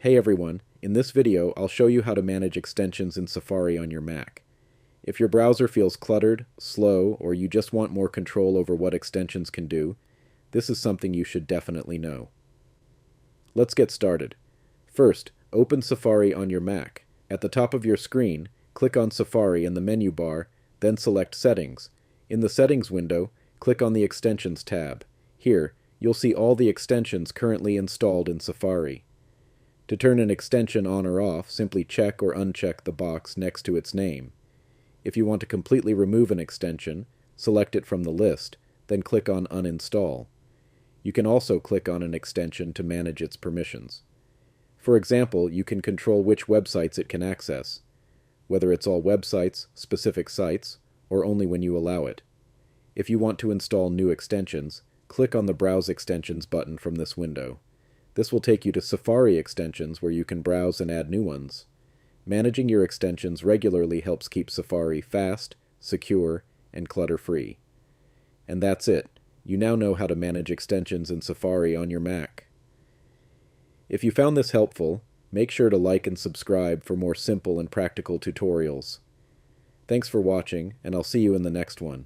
Hey everyone, in this video I'll show you how to manage extensions in Safari on your Mac. If your browser feels cluttered, slow, or you just want more control over what extensions can do, this is something you should definitely know. Let's get started. First, open Safari on your Mac. At the top of your screen, click on Safari in the menu bar, then select Settings. In the Settings window, click on the Extensions tab. Here, you'll see all the extensions currently installed in Safari. To turn an extension on or off, simply check or uncheck the box next to its name. If you want to completely remove an extension, select it from the list, then click on Uninstall. You can also click on an extension to manage its permissions. For example, you can control which websites it can access, whether it's all websites, specific sites, or only when you allow it. If you want to install new extensions, click on the Browse Extensions button from this window. This will take you to Safari extensions where you can browse and add new ones. Managing your extensions regularly helps keep Safari fast, secure, and clutter-free. And that's it. You now know how to manage extensions in Safari on your Mac. If you found this helpful, make sure to like and subscribe for more simple and practical tutorials. Thanks for watching, and I'll see you in the next one.